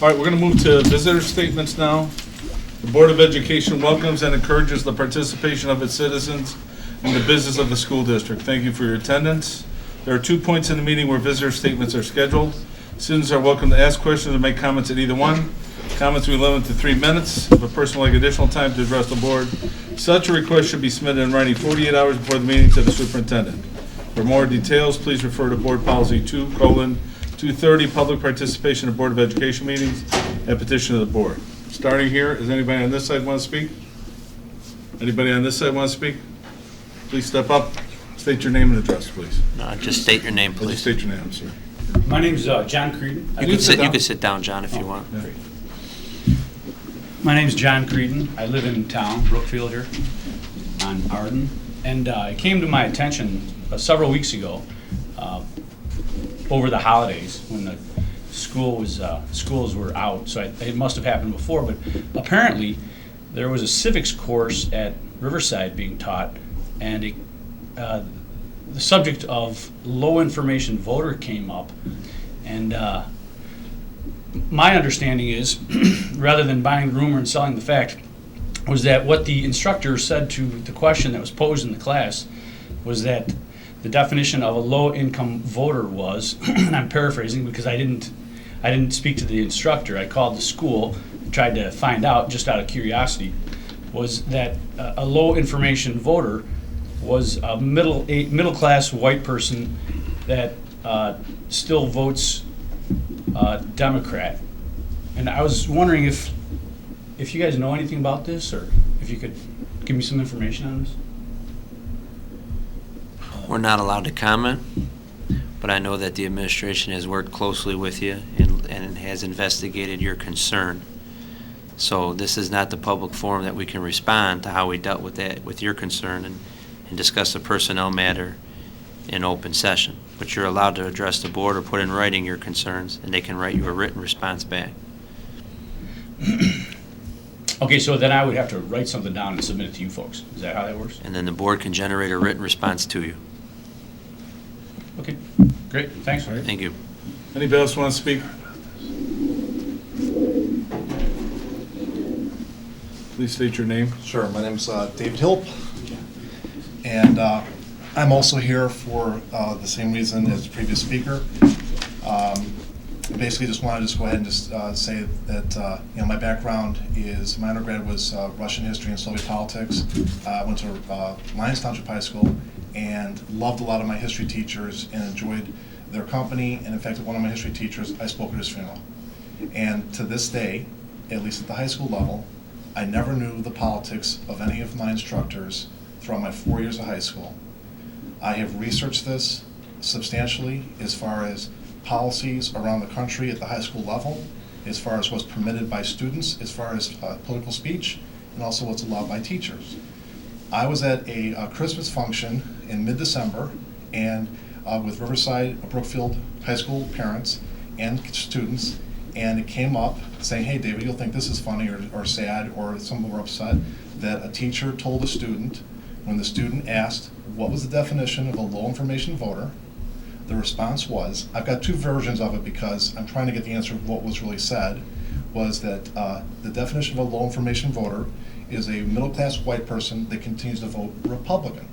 All right, we're going to move to visitor statements now. The Board of Education welcomes and encourages the participation of its citizens in the business of the school district. Thank you for your attendance. There are 2 points in the meeting where visitor statements are scheduled. Students are welcome to ask questions and make comments at either one. Comments will be limited to 3 minutes. If a person would like additional time to address the board, such a request should be submitted in writing 48 hours before the meeting to the superintendent. For more details, please refer to Board Policy 2:230, Public Participation in Board of Education Meetings, and petition of the board. Starting here, is anybody on this side want to speak? Anybody on this side want to speak? Please step up. State your name and address, please. Just state your name, please. Just state your name, sir. My name's John Creedon. You can sit down, John, if you want. Yeah. My name's John Creedon. I live in town, Brookfield here, on Arden. And it came to my attention several weeks ago, over the holidays, when the schools were out. So it must have happened before, but apparently there was a civics course at Riverside being taught, and the subject of low information voter came up. And my understanding is, rather than buying the rumor and selling the fact, was that what the instructor said to the question that was posed in the class was that the definition of a low-income voter was, and I'm paraphrasing because I didn't speak to the instructor, I called the school, tried to find out just out of curiosity, was that a low-information voter was a middle-class white person that still votes Democrat. And I was wondering if you guys know anything about this, or if you could give me some information on this. We're not allowed to comment, but I know that the administration has worked closely with you and has investigated your concern. So this is not the public forum that we can respond to how we dealt with that, with your concern, and discuss a personnel matter in open session. But you're allowed to address the board or put in writing your concerns, and they can write you a written response back. Okay, so then I would have to write something down and submit it to you folks. Is that how that works? And then the board can generate a written response to you. Okay, great, thanks. Thank you. Anybody else want to speak? Please state your name. Sure, my name's David Hilp, and I'm also here for the same reason as the previous speaker. Basically, just wanted to go ahead and just say that my background is, my undergrad was Russian history and Soviet politics. I went to Lyons Township High School and loved a lot of my history teachers and enjoyed their company. And in fact, one of my history teachers, I spoke at his funeral. And to this day, at least at the high school level, I never knew the politics of any of my instructors throughout my 4 years of high school. I have researched this substantially as far as policies around the country at the high school level, as far as what's permitted by students, as far as political speech, and also what's allowed by teachers. I was at a Christmas function in mid-December, and with Riverside, Brookfield High School parents and students, and it came up saying, hey David, you'll think this is funny or sad, or some were upset, that a teacher told a student, when the student asked what was the definition of a low information voter, the response was, I've got two versions of it because I'm trying to get the answer of what was really said, was that the definition of a low information voter is a middle-class white person that continues to vote Republican.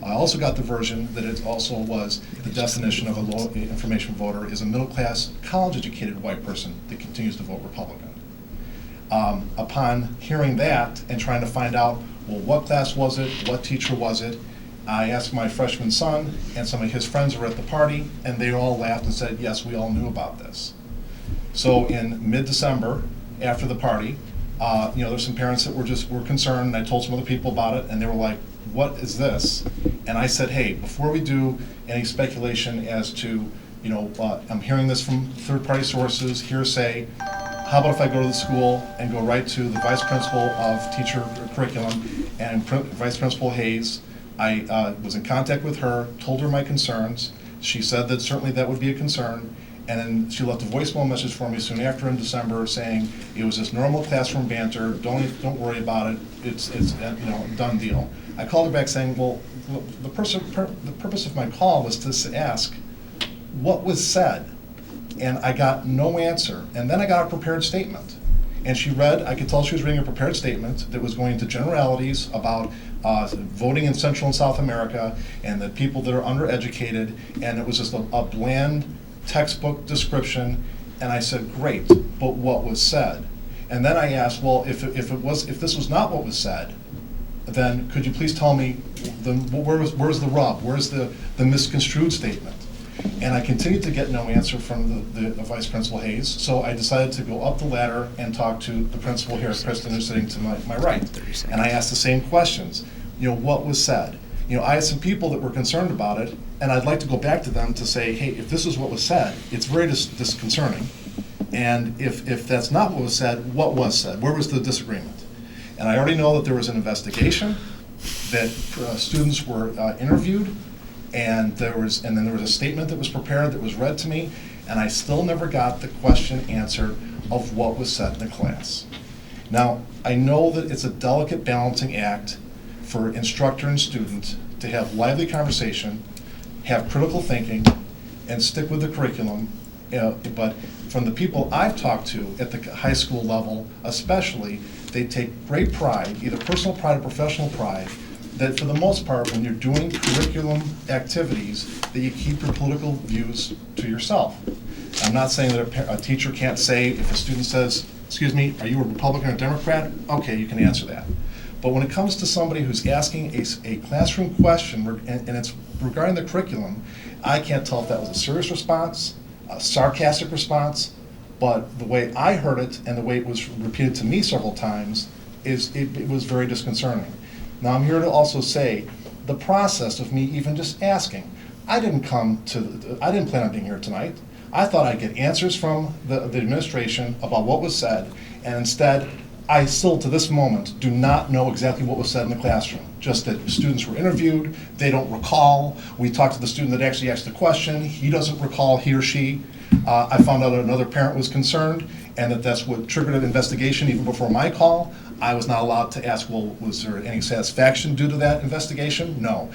I also got the version that it also was the definition of a low information voter is a middle-class, college-educated white person that continues to vote Republican. Upon hearing that and trying to find out, well, what class was it, what teacher was it, I asked my freshman son, and some of his friends were at the party, and they all laughed and said, yes, we all knew about this. So in mid-December, after the party, there's some parents that were concerned, and I told some other people about it, and they were like, what is this? And I said, hey, before we do any speculation as to, I'm hearing this from third-party sources, hearsay, how about if I go to the school and go right to the vice principal of teacher curriculum and Vice Principal Hayes. I was in contact with her, told her my concerns. She said that certainly that would be a concern. And then she left a voicemail message for me soon after in December saying it was just normal classroom banter. Don't worry about it. It's a done deal. I called her back saying, well, the purpose of my call was to ask what was said. And I got no answer. And then I got a prepared statement. And she read, I could tell she was reading a prepared statement that was going into generalities about voting in Central and South America and the people that are undereducated. And it was just a bland textbook description. And I said, great, but what was said? And then I asked, well, if this was not what was said, then could you please tell me where's the rub? Where's the misconstrued statement? And I continued to get no answer from the Vice Principal Hayes, so I decided to go up the ladder and talk to the principal here, Kristen, who's sitting to my right. And I asked the same questions. What was said? I had some people that were concerned about it, and I'd like to go back to them to say, hey, if this is what was said, it's very disconcerting. And if that's not what was said, what was said? Where was the disagreement? And I already know that there was an investigation, that students were interviewed, and then there was a statement that was prepared that was read to me, and I still never got the question answered of what was said in the class. Now, I know that it's a delicate balancing act for instructor and student to have lively conversation, have critical thinking, and stick with the curriculum, but from the people I've talked to at the high school level especially, they take great pride, either personal pride or professional pride, that for the most part, when you're doing curriculum activities, that you keep your political views to yourself. I'm not saying that a teacher can't say, if a student says, excuse me, are you a Republican or Democrat? Okay, you can answer that. But when it comes to somebody who's asking a classroom question, and it's regarding the curriculum, I can't tell if that was a serious response, a sarcastic response, but the way I heard it and the way it was repeated to me several times, it was very disconcerting. Now, I'm here to also say the process of me even just asking. I didn't plan on being here tonight. I thought I'd get answers from the administration about what was said, and instead, I still, to this moment, do not know exactly what was said in the classroom. Just that students were interviewed, they don't recall. We talked to the student that actually asked the question, he doesn't recall, he or she. I found out that another parent was concerned, and that's what triggered an investigation even before my call. I was not allowed to ask, well, was there any satisfaction due to that investigation? No.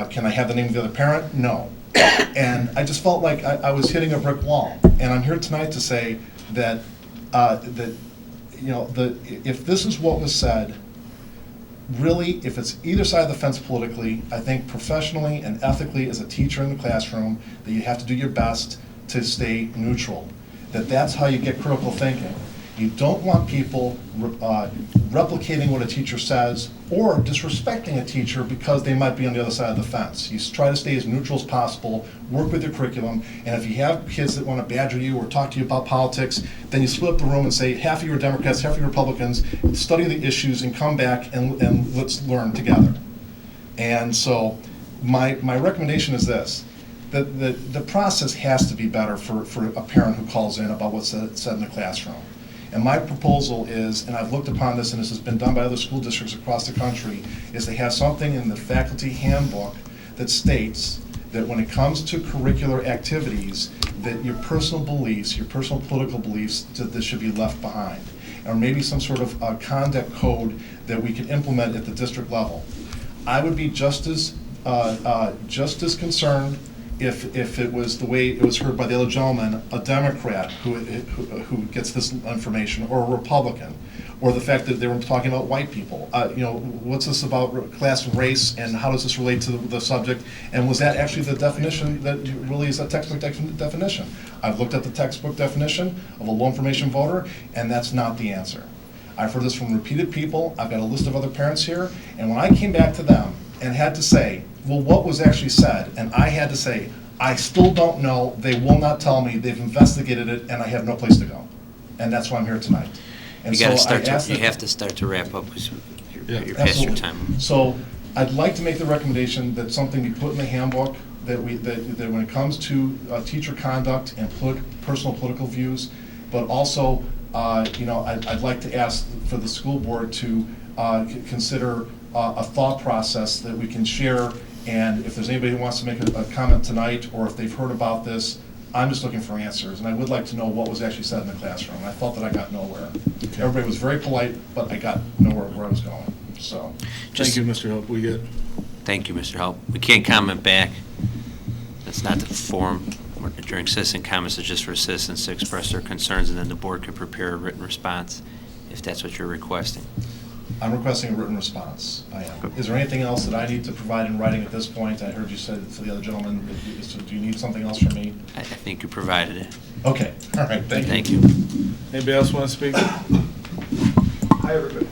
Can I have the name of the other parent? No. And I just felt like I was hitting a brick wall. And I'm here tonight to say that, if this is what was said, really, if it's either side of the fence politically, I think professionally and ethically as a teacher in the classroom, that you have to do your best to stay neutral. That's how you get critical thinking. You don't want people replicating what a teacher says or disrespecting a teacher because they might be on the other side of the fence. You try to stay as neutral as possible, work with your curriculum, and if you have kids that want to badger you or talk to you about politics, then you split up the room and say, half of you are Democrats, half of you are Republicans, study the issues and come back and let's learn together. And so my recommendation is this. The process has to be better for a parent who calls in about what's said in the classroom. And my proposal is, and I've looked upon this and this has been done by other school districts across the country, is to have something in the faculty handbook that states that when it comes to curricular activities, that your personal beliefs, your personal political beliefs, that this should be left behind. Or maybe some sort of conduct code that we could implement at the district level. I would be just as concerned if it was the way it was heard by the other gentleman, a Democrat who gets this information, or a Republican, or the fact that they were talking about white people. What's this about class and race, and how does this relate to the subject? And was that actually the definition that really is a textbook definition? I've looked at the textbook definition of a low information voter, and that's not the answer. I've heard this from repeated people. I've got a list of other parents here, and when I came back to them and had to say, well, what was actually said? And I had to say, I still don't know. They will not tell me. They've investigated it, and I have no place to go. And that's why I'm here tonight. And You have to start to wrap up. You're past your time. So I'd like to make the recommendation that something be put in the handbook that when it comes to teacher conduct and personal political views, but also, I'd like to ask for the school board to consider a thought process that we can share. And if there's anybody who wants to make a comment tonight, or if they've heard about this, I'm just looking for answers. And I would like to know what was actually said in the classroom. I felt that I got nowhere. Okay. Everybody was very polite, but I got nowhere where I was going. So, Thank you, Mr. Hope. Thank you, Mr. Hope. We can't comment back. That's not the forum during citizen comments, it's just for citizens to express their concerns, and then the board could prepare a written response, if that's what you're requesting. I'm requesting a written response. I am. Is there anything else that I need to provide in writing at this point? I heard you said to the other gentleman, do you need something else from me? I think you provided it. Okay, all right, thank you. Thank you. Anybody else want to speak? Hi, everybody.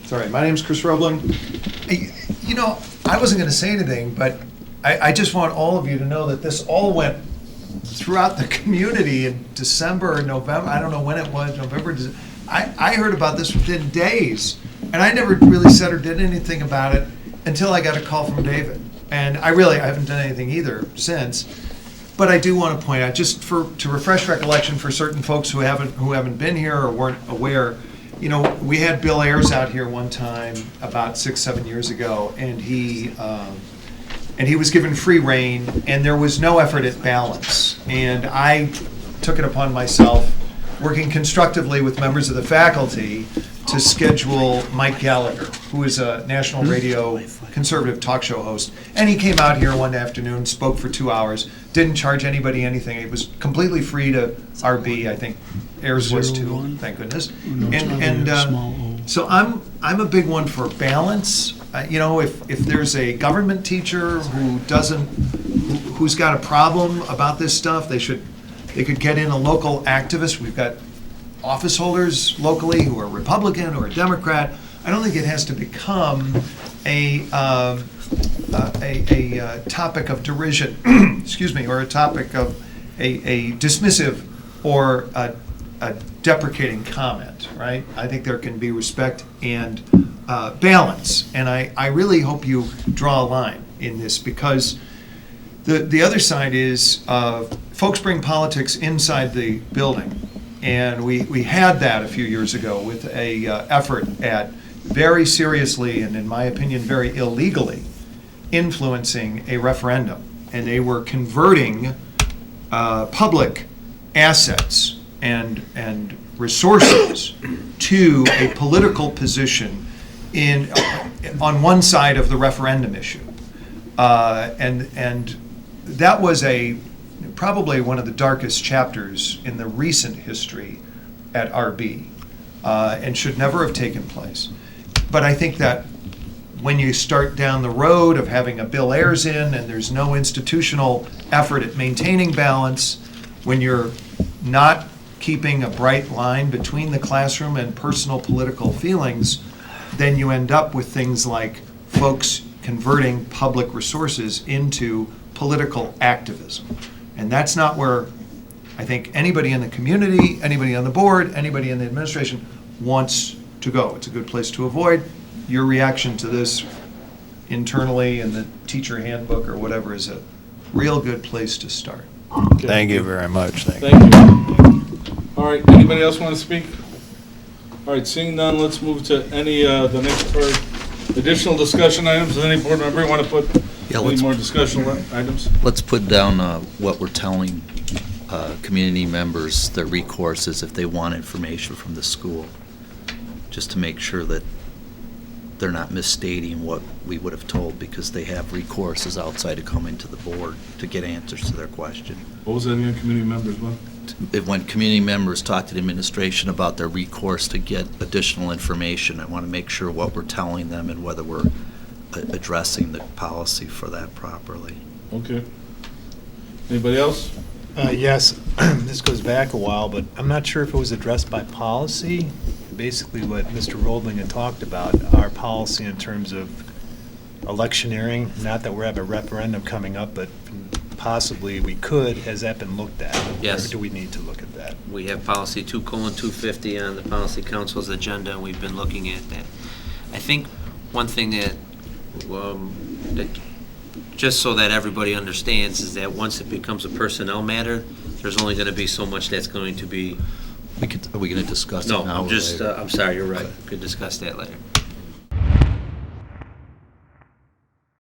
Sorry, my name's Chris Roebling. You know, I wasn't going to say anything, but I just want all of you to know that this all went throughout the community in December or November. I don't know when it was, November. I heard about this within days, and I never really said or did anything about it until I got a call from David. And I haven't done anything either since. But I do want to point out, just to refresh recollection for certain folks who haven't been here or weren't aware, you know, we had Bill Ayers out here one time about 6-7 years ago, and he was given free rein, and there was no effort at balance. And I took it upon myself, working constructively with members of the faculty, to schedule Mike Gallagher, who is a national radio conservative talk show host. And he came out here one afternoon, spoke for 2 hours, didn't charge anybody anything. It was completely free to RB, I think Ayers was too, thank goodness. So I'm a big one for balance. You know, if there's a government teacher who's got a problem about this stuff, they could get in a local activist. We've got office holders locally who are Republican or Democrat. I don't think it has to become a topic of derision, excuse me, or a topic of a dismissive or a deprecating comment, right? I think there can be respect and balance, and I really hope you draw a line in this, because the other side is folks bring politics inside the building, and we had that a few years ago with a effort at very seriously, and in my opinion very illegally, influencing a referendum, and they were converting public assets and resources to a political position on one side of the referendum issue, and that was probably one of the darkest chapters in the recent history at RB, and should never have taken place. But I think that when you start down the road of having a Bill Ayers in, and there's no institutional effort at maintaining balance, when you're not keeping a bright line between the classroom and personal political feelings, then you end up with things like folks converting public resources into political activism. And that's not where I think anybody in the community, anybody on the board, anybody in the administration wants to go. It's a good place to avoid. Your reaction to this internally in the teacher handbook or whatever is a real good place to start. Thank you very much. Thank you. All right, anybody else want to speak? All right, seeing none, let's move to the next part. Additional discussion items. Does any board member want to put any more discussion items? Let's put down what we're telling community members, their recourses if they want information from the school, just to make sure that they're not misstating what we would have told, because they have recourses outside of coming to the board to get answers to their question. What was that again, community members? What? When community members talk to the administration about their recourse to get additional information, I want to make sure what we're telling them and whether we're addressing the policy for that properly. Okay. Anybody else? Yes, this goes back a while, but I'm not sure if it was addressed by policy. Basically what Mr. Roebling had talked about, our policy in terms of electioneering, not that we have a referendum coming up, but possibly we could. Has that been looked at? Yes. Or do we need to look at that? We have policy 2:250 on the policy council's agenda, and we've been looking at that. I think one thing that just so that everybody understands, is that once it becomes a personnel matter, there's only going to be so much that's going to be. Are we going to discuss it No, now? I'm sorry, you're right. We could discuss that later.